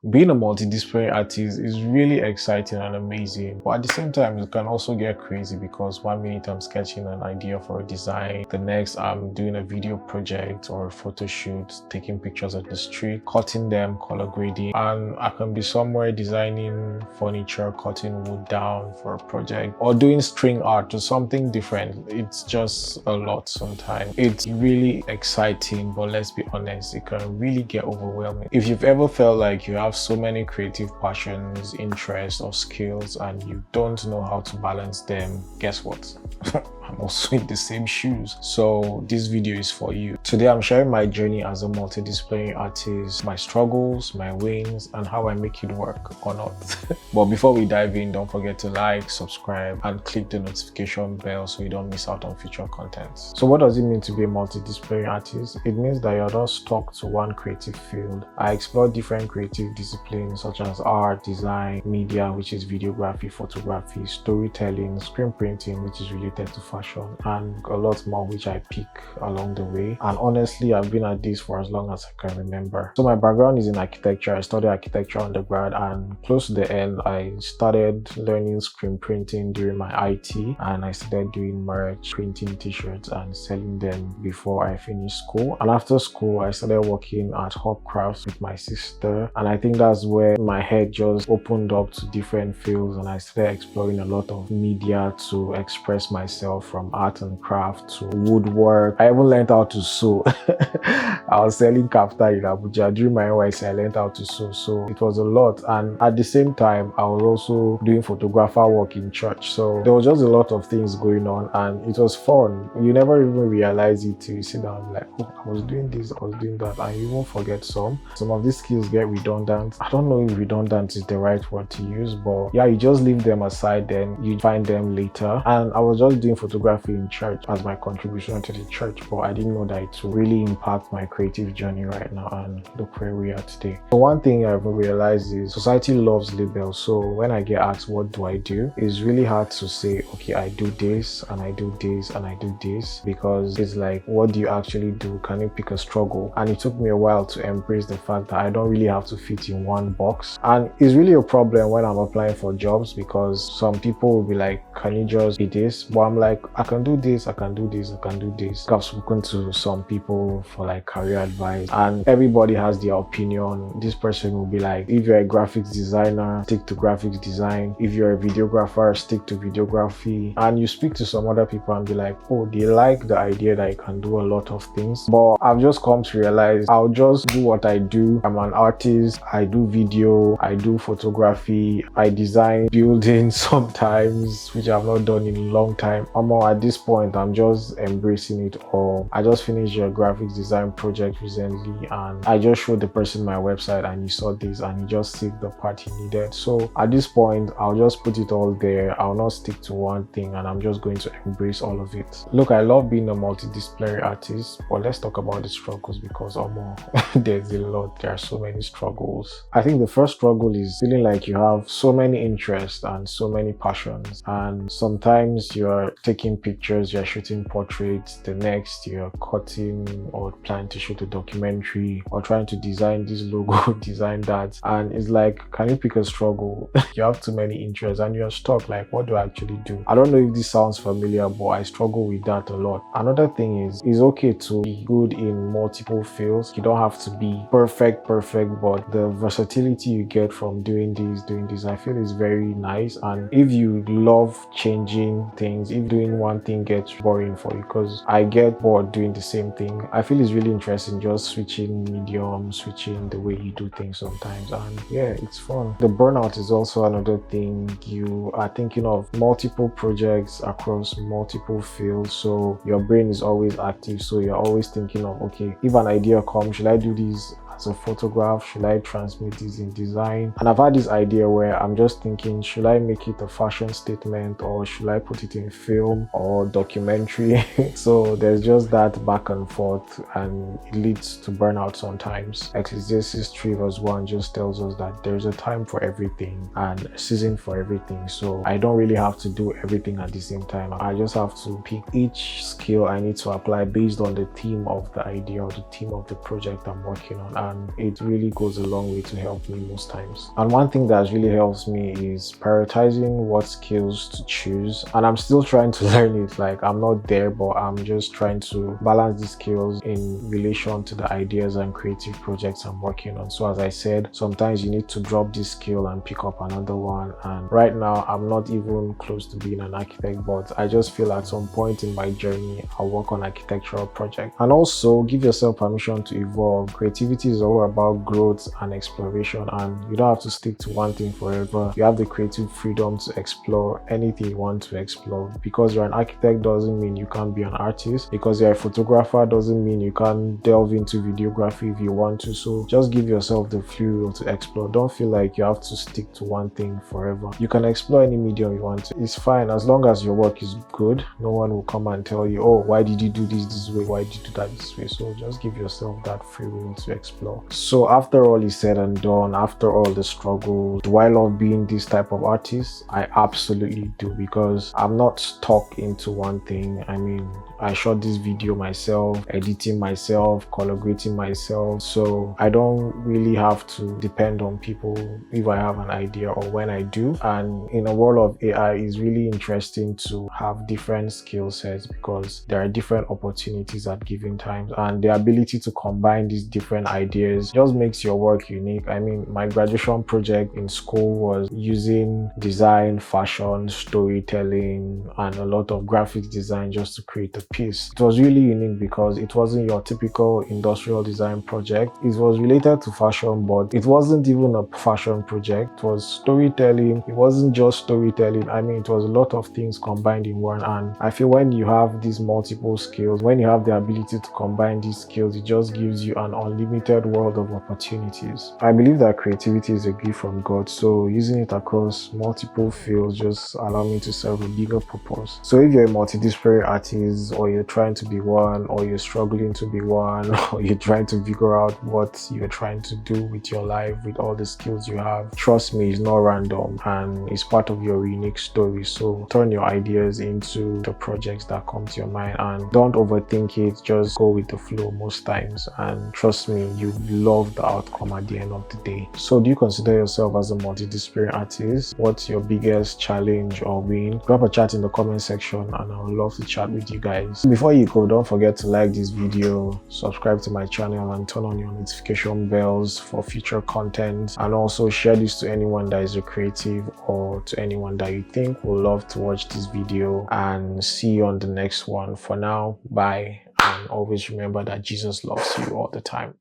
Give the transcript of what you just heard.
Being a multidisciplinary artist is really exciting and amazing, but at the same time, it can also get crazy because one minute I'm sketching an idea for a design, the next I'm doing a video project or a photo shoot, taking pictures of the street, cutting them, color grading, and I can be somewhere designing furniture, cutting wood down for a project, or doing string art or something different. It's just a lot sometimes. It's really exciting, but let's be honest, it can really get overwhelming. If you've ever felt like you have so many creative passions, interests, or skills and you don't know how to balance them, guess what? I'm also in the same shoes. So this video is for you. Today I'm sharing my journey as a multidisciplinary artist, my struggles, my wins, and how I make it work or not. But before we dive in, don't forget to like, subscribe, and click the notification bell so you don't miss out on future content. So what does it mean to be a multidisciplinary artist? It means that you're not stuck to one creative field. I explore different creative disciplines such as art, design, media, which is videography, photography, storytelling, screen printing, which is related to fashion, and a lot more which I pick along the way. And honestly, I've been at this for as long as I can remember. So my background is in architecture. I studied architecture undergrad, and close to the end I started learning screen printing during my IT, and I started doing merch, printing t-shirts and selling them before I finished school. And after school I started working at Hub Crafts with my sister, and I think that's where my head just opened up to different fields and I started exploring a lot of media to express myself, from art and craft to woodwork. I even learned how to sew. I was selling kafta in Abuja during my NYC. I learned how to sew, so it was a lot. And at the same time I was also doing photographer work in church, so there was just a lot of things going on and it was fun. You never even realize it till you sit down and like, oh, I was doing this, I was doing that, and you even forget some of these skills get redundant. I don't know if redundant is the right word to use, but yeah, you just leave them aside, then you find them later. And I was just doing photography in church as my contribution to the church, but I didn't know that it would really impact my creative journey right now, and look where we are today. So one thing I've realized is society loves labels. So when I get asked what do I do, it's really hard to say, okay, I do this and I do this and I do this, because it's like, what do you actually do? Can you pick a struggle? And it took me a while to embrace the fact that I don't really have to fit in one box. And it's really a problem when I'm applying for jobs, because some people will be like, can you just be this? But I'm like, I can do this, I can do this, I can do this. I've spoken to some people for like career advice, and everybody has their opinion. This person will be like, if you're a graphics designer, stick to graphics design. If you're a videographer, stick to videography. And you speak to some other people and be like, oh, they like the idea that you can do a lot of things. But I've just come to realize I'll just do what I do. I'm an artist. I do video, I do photography, I design buildings sometimes, which I've not done in a long time. At this point, I'm just embracing it all. I just finished a graphics design project recently, and I just showed the person my website and he saw this and he just saved the part he needed. So at this point, I'll just put it all there. I'll not stick to one thing, and I'm just going to embrace all of it. Look, I love being a multidisciplinary artist, but let's talk about the struggles, because there's a lot. There are so many struggles. I think the first struggle is feeling like you have so many interests and so many passions, and sometimes you're taking pictures, you're shooting portraits, the next you're cutting or planning to shoot a documentary, or trying to design this logo, design that, and it's like, can you pick a struggle? You have too many interests and you're stuck, like, what do I actually do? I don't know if this sounds familiar, but I struggle with that a lot. Another thing is, it's okay to be good in multiple fields. You don't have to be perfect, but the versatility you get from doing this, I feel is very nice. And if you love changing things, if doing one thing gets boring for you, because I get bored doing the same thing, I feel it's really interesting just switching medium, switching the way you do things sometimes, and yeah, it's fun. The burnout is also another thing. You are thinking of multiple projects across multiple fields, so your brain is always active, so you're always thinking of, okay, if an idea comes, should I do this as a photograph? Should I transmit this in design? And I've had this idea where I'm just thinking, should I make it a fashion statement, or should I put it in film or documentary? So there's just that back and forth, and it leads to burnout sometimes. Ecclesiastes 3 verse 1 just tells us that there's a time for everything and a season for everything. So I don't really have to do everything at the same time. I just have to pick each skill I need to apply based on the theme of the idea or the theme of the project I'm working on. and it really goes a long way to help me most times. And one thing that really helps me is prioritizing what skills to choose, and I'm still trying to learn it. Like, I'm not there, but I'm just trying to balance the skills in relation to the ideas and creative projects I'm working on. So as I said, sometimes you need to drop this skill and pick up another one, and right now I'm not even close to being an architect, but I just feel at some point in my journey I'll work on architectural project. And also give yourself permission to evolve. Creativity is all about growth and exploration, and you don't have to stick to one thing forever. You have the creative freedom to explore anything you want to explore. Because you're an architect doesn't mean you can't be an artist. Because you're a photographer doesn't mean you can't delve into videography if you want to. So just give yourself the free will to explore. Don't feel like you have to stick to one thing forever. You can explore any medium you want to. It's fine as long as your work is good. No one will come and tell you, oh, why did you do this way? Why did you do that this way? So just give yourself that free will to explore. So after all is said and done, after all the struggles, do I love being this type of artist? I absolutely do, because I'm not stuck into one thing. I mean, I shot this video myself, editing myself, collaborating myself, so I don't really have to depend on people if I have an idea or when I do. And in a world of AI, it's really interesting to have different skill sets, because there are different opportunities at given times, and the ability to combine these different ideas just makes your work unique. I mean, my graduation project in school was using design, fashion, storytelling, and a lot of graphics design just to create a piece. It was really unique because it wasn't your typical industrial design project. It was related to fashion, but it wasn't even a fashion project. It was storytelling. It wasn't just storytelling. I mean, it was a lot of things combined in one. And I feel when you have these multiple skills, when you have the ability to combine these skills, it just gives you an unlimited world of opportunities. I believe that creativity is a gift from God, so using it across multiple fields just allow me to serve a bigger purpose. So if you're a multidisciplinary artist, or you're trying to be one, or you're struggling to be one, or you're trying to figure out what you're trying to do with your life with all the skills you have, trust me, it's not random and it's part of your unique story. So turn your ideas into the projects that come to your mind, and don't overthink it. Just go with the flow most times, and trust me, you love the outcome at the end of the day. So do you consider yourself as a multidisciplinary artist? What's your biggest challenge or win? Drop a chat in the comment section and I would love to chat with you guys. Before you go, don't forget to like this video, subscribe to my channel, and turn on your notification bells for future content, and also share this to anyone that is a creative or to anyone that you think will love to watch this video. And see you on the next one. For now, bye, and always remember that Jesus loves you all the time.